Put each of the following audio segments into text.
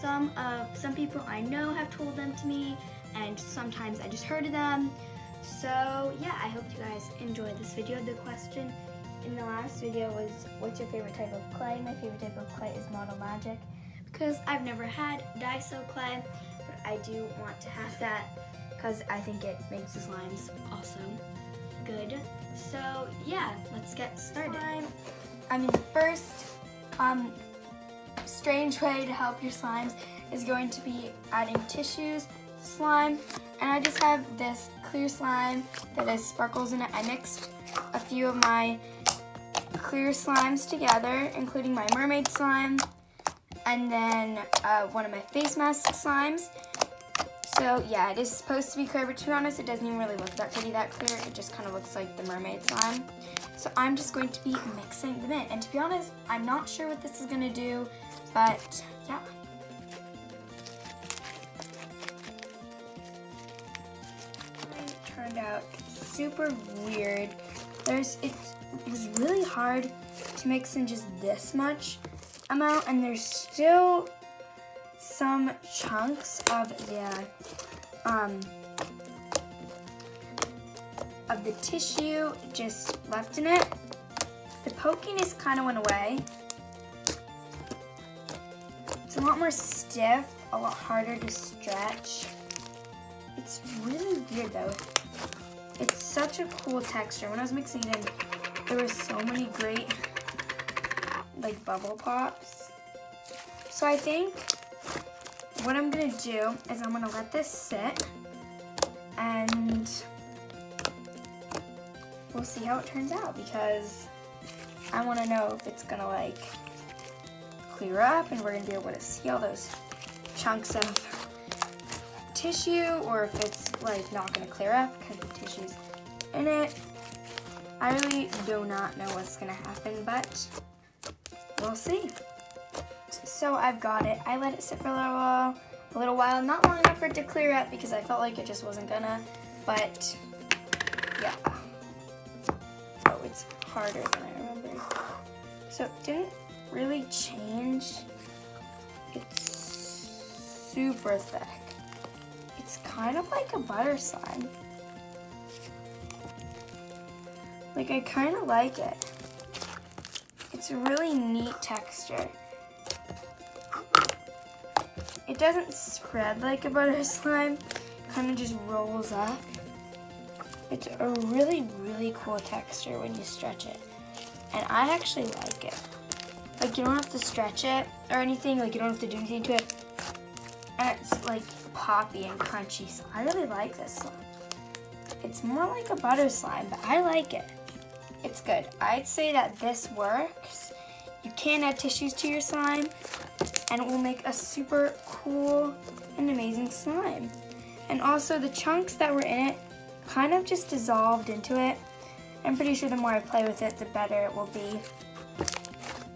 some people I know have told them to me, and sometimes I just heard of them. So yeah, I hope you guys enjoyed this video. The question in the last video was, what's your favorite type of clay? My favorite type of clay is Model Magic, because I've never had Daiso clay, but I do want to have that because I think it makes the slimes also good. So yeah, let's get started. The first strange way to help your slimes is going to be adding tissues to slime. And I just have this clear slime that has sparkles in it. I mixed a few of my clear slimes together, including my mermaid slime and then one of my face mask slimes. So yeah, it is supposed to be clear, but to be honest, it doesn't even really look that pretty that clear. It just kind of looks like the mermaid slime. So I'm just going to be mixing them in. And to be honest, I'm not sure what this is gonna do, but yeah. It turned out super weird. It was really hard to mix in just this much amount, and there's still some chunks of the tissue just left in it. The pokiness kind of went away. It's a lot more stiff, a lot harder to stretch. It's really weird though. It's such a cool texture. When I was mixing it in, there were so many great like bubble pops. So I think what I'm gonna do is I'm gonna let this sit and we'll see how it turns out, because I wanna know if it's gonna like clear up and we're gonna be able to see all those chunks of tissue, or if it's like not gonna clear up because the tissue's in it. I really do not know what's gonna happen, but we'll see. So I've got it. I let it sit for a little while, not long enough for it to clear up because I felt like it just wasn't gonna, but yeah. Oh, it's harder than I remember. So it didn't really change. It's super thick. It's kind of like a butter slime. Like, I kind of like it. It's a really neat texture. It doesn't spread like a butter slime, it kind of just rolls up. It's a really, really cool texture when you stretch it. And I actually like it. Like, you don't have to stretch it or anything, like you don't have to do anything to it. And it's like poppy and crunchy, so I really like this slime. It's more like a butter slime, but I like it. It's good. I'd say that this works. You can add tissues to your slime, and it will make a super cool and amazing slime. And also the chunks that were in it kind of just dissolved into it. I'm pretty sure the more I play with it, the better it will be.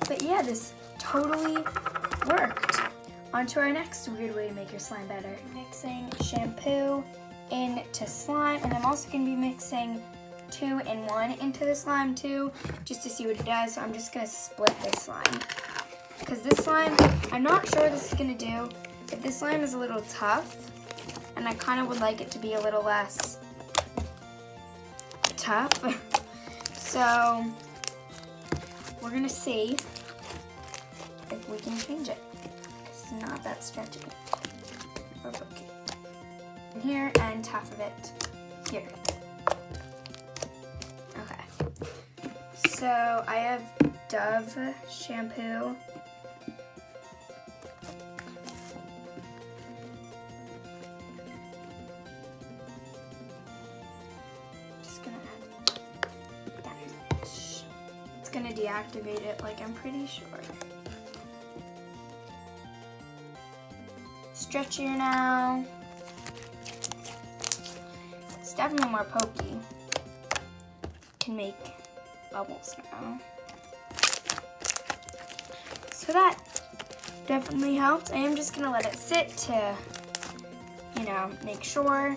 But yeah, this totally worked. On to our next weird way to make your slime better. Mixing shampoo into slime, and I'm also going to be mixing 2-in-1 into the slime too, just to see what it does. So I'm just going to split this slime, because this slime, I'm not sure what this is going to do, but this slime is a little tough, and I kind of would like it to be a little less tough. So we're going to see if we can change it. It's not that stretchy or pokey. In here and half of it here. Okay. So I have Dove shampoo. Just gonna add that much. It's gonna deactivate it, like, I'm pretty sure. Stretchier now. It's definitely more pokey. Can make bubbles now. So that definitely helped. I am just gonna let it sit to, make sure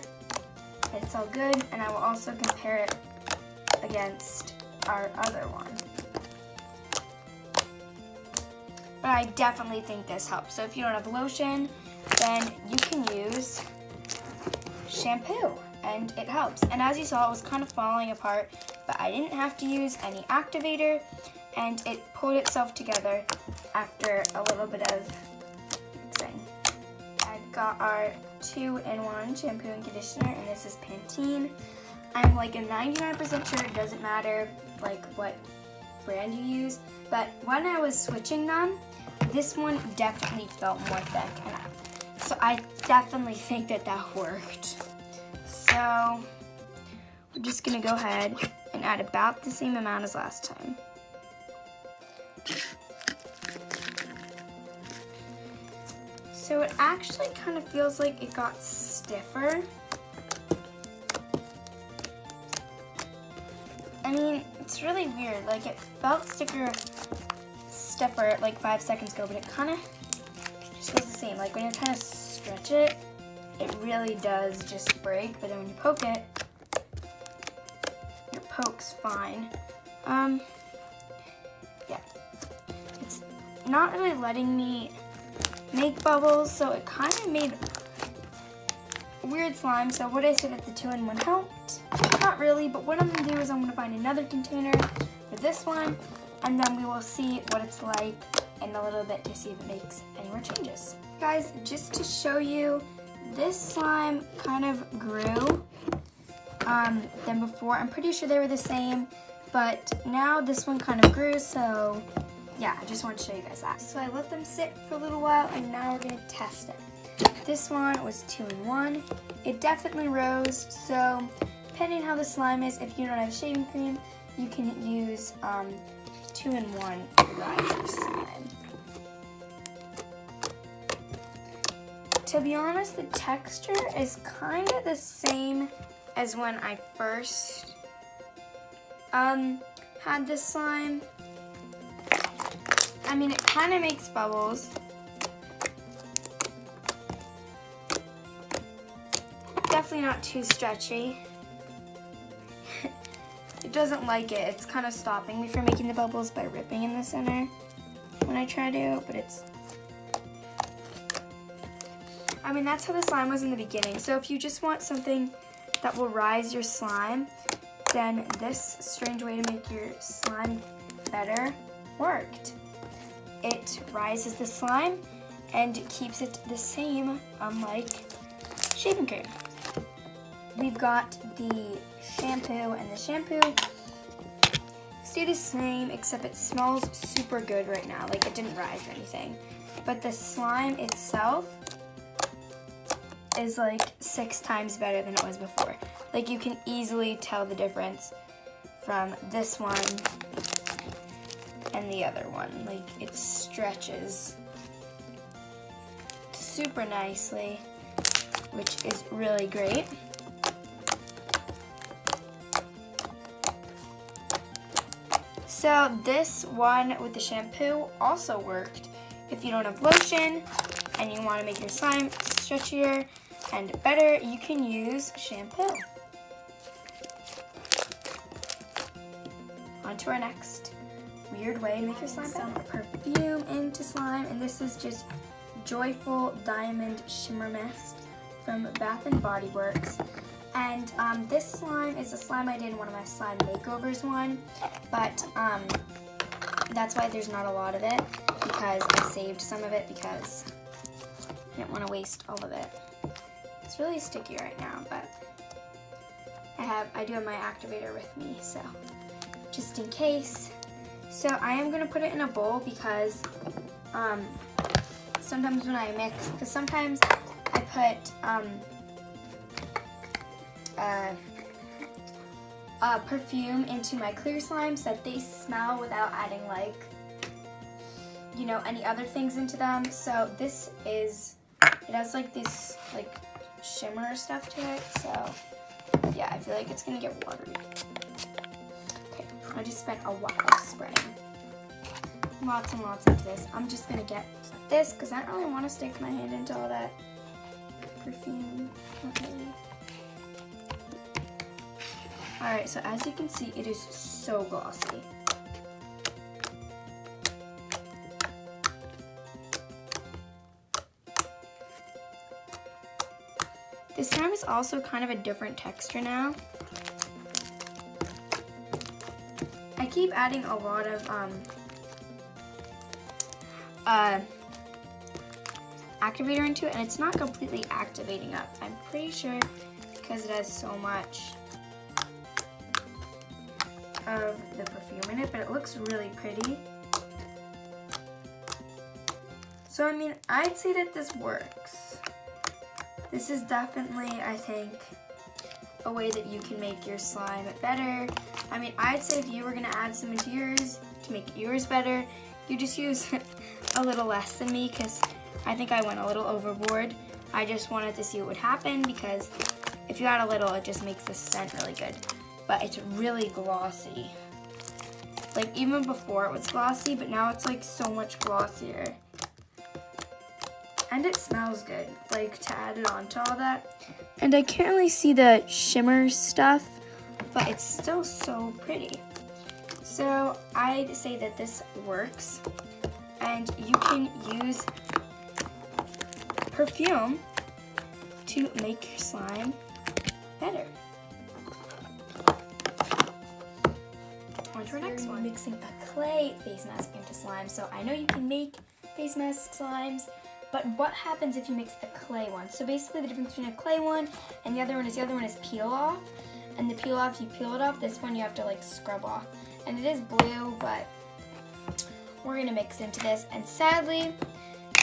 that it's all good, and I will also compare it against our other one. but I definitely think this helps. So if you don't have lotion, then you can use shampoo, and it helps. And as you saw, it was kind of falling apart, but I didn't have to use any activator, and it pulled itself together after a little bit of mixing. I've got our 2-in-1 shampoo and conditioner, and this is Pantene. I'm like a 99% sure it doesn't matter like what brand you use, but when I was switching them, this one definitely felt more thick, and so I definitely think that worked. So we're just gonna go ahead and add about the same amount as last time. So it actually kind of feels like it got stiffer. I mean, it's really weird. Like, it felt stiffer like 5 seconds ago, but it kind of just feels the same. Like, when you're trying to stretch it, it really does just break, but then when you poke it, your poke's fine. Yeah. It's not really letting me make bubbles, so it kind of made weird slime. So would I say that the 2-in-1 helped? Not really, but what I'm gonna do is I'm gonna find another container for this one, and then we will see what it's like in a little bit to see if it makes any more changes. Guys, just to show you, this slime kind of grew than before. I'm pretty sure they were the same, but now this one kind of grew, so yeah, I just wanted to show you guys that. So I let them sit for a little while, and now we're gonna test it. This one was 2-in-1. It definitely rose, so depending on how the slime is, if you don't have shaving cream, you can use 2-in-1 riser slime. To be honest, the texture is kind of the same as when I first had this slime. I mean, it kind of makes bubbles. Definitely not too stretchy. It doesn't like it. It's kind of stopping me from making the bubbles by ripping in the center when I try to, but it's... I mean, that's how the slime was in the beginning. So if you just want something that will rise your slime, then this strange way to make your slime better worked. It rises the slime and keeps it the same, unlike shaving cream. We've got the shampoo, and the shampoo stay the same, except it smells super good right now. Like, it didn't rise or anything. But the slime itself is like 6 times better than it was before. Like, you can easily tell the difference from this one and the other one. Like, it stretches super nicely, which is really great. So this one with the shampoo also worked. If you don't have lotion and you want to make your slime stretchier and better, you can use shampoo. On to our next weird way to make your slime better. Some perfume into slime, and this is just Joyful Diamond Shimmer Mist from Bath & Body Works. And this slime is a slime I did in one of my slime makeovers but that's why there's not a lot of it, because I saved some of it because I didn't want to waste all of it. It's really sticky right now, but I do have my activator with me, so just in case. So I am going to put it in a bowl because sometimes when I mix, because sometimes I put perfume into my clear slime so that they smell without adding, like, you know, any other things into them. So this is, it has like this like shimmer stuff to it, so yeah, I feel like it's gonna get watery. Okay, I just spent a while spraying lots and lots into this. I'm just gonna get this because I don't really want to stick my hand into all that perfume. Okay. Alright, so as you can see, it is so glossy. This slime is also kind of a different texture now. I keep adding a lot of activator into it, and it's not completely activating up. I'm pretty sure because it has so much of the perfume in it, but it looks really pretty. So I mean, I'd say that this works. This is definitely, I think, a way that you can make your slime better. I mean, I'd say if you were gonna add some into yours to make yours better, you just use a little less than me, because I think I went a little overboard. I just wanted to see what would happen, because if you add a little, it just makes the scent really good. But it's really glossy. Like, even before it was glossy, but now it's like so much glossier. And it smells good, like, to add it on to all that. And I can't really see the shimmer stuff, but it's still so pretty. So I'd say that this works, and you can use perfume to make your slime better. On to our next one. Mixing a clay face mask into slime. So I know you can make face mask slimes, but what happens if you mix a clay one? So basically the difference between a clay one and the other one is peel off. And the peel off, you peel it off. This one you have to like scrub off. And it is blue, but we're gonna mix into this. And sadly,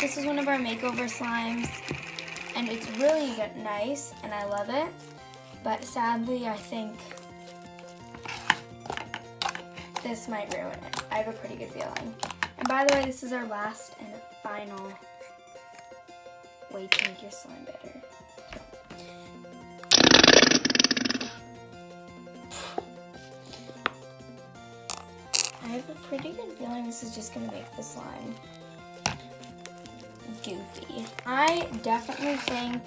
this is one of our makeover slimes, and it's really nice, and I love it. But sadly, I think this might ruin it. I have a pretty good feeling. And by the way, this is our last and final way to make your slime better. I have a pretty good feeling this is just gonna make the slime goofy. I definitely think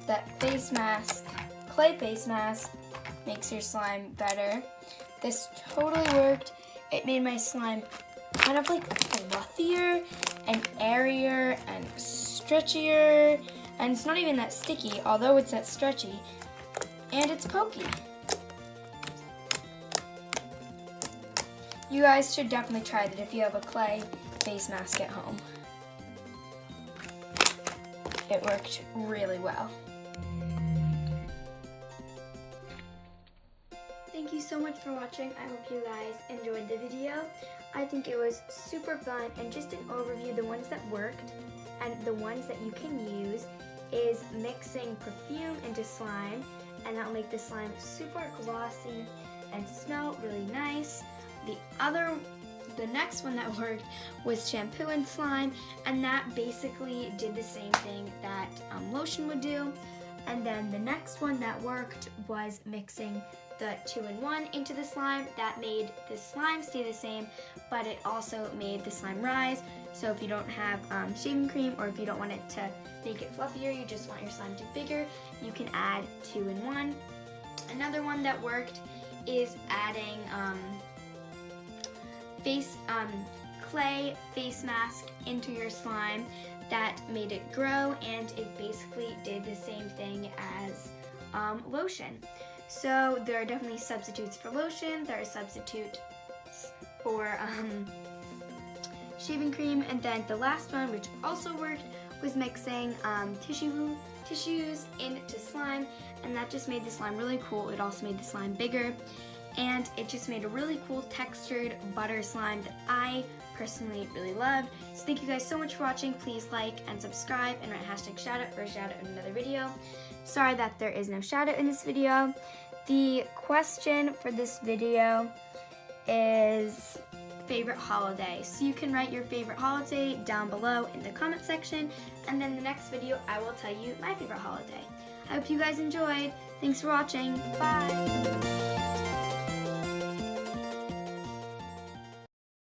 that face mask, clay face mask, makes your slime better. This totally worked. It made my slime kind of like fluffier and airier and stretchier, and it's not even that sticky, although it's that stretchy, and it's pokey. You guys should definitely try that if you have a clay face mask at home. It worked really well. Thank you so much for watching. I hope you guys enjoyed the video. I think it was super fun, and just an overview, the ones that worked and the ones that you can use is mixing perfume into slime, and that'll make the slime super glossy and smell really nice. The next one that worked was shampoo and slime, and that basically did the same thing that lotion would do. And then the next one that worked was mixing the 2-in-1 into the slime. That made the slime stay the same, but it also made the slime rise. So if you don't have shaving cream, or if you don't want it to make it fluffier, you just want your slime to be bigger, you can add 2-in-1. Another one that worked is adding clay face mask into your slime. That made it grow, and it basically did the same thing as lotion. So there are definitely substitutes for lotion, there are substitutes for shaving cream, and then the last one, which also worked, was mixing tissues into slime, and that just made the slime really cool. It also made the slime bigger, and it just made a really cool textured butter slime that I personally really loved. So thank you guys so much for watching. Please like and subscribe and write #shoutout for a shout out in another video. Sorry that there is no shout out in this video. The question for this video is favorite holiday. So you can write your favorite holiday down below in the comment section, and then in the next video I will tell you my favorite holiday. I hope you guys enjoyed. Thanks for watching. Bye!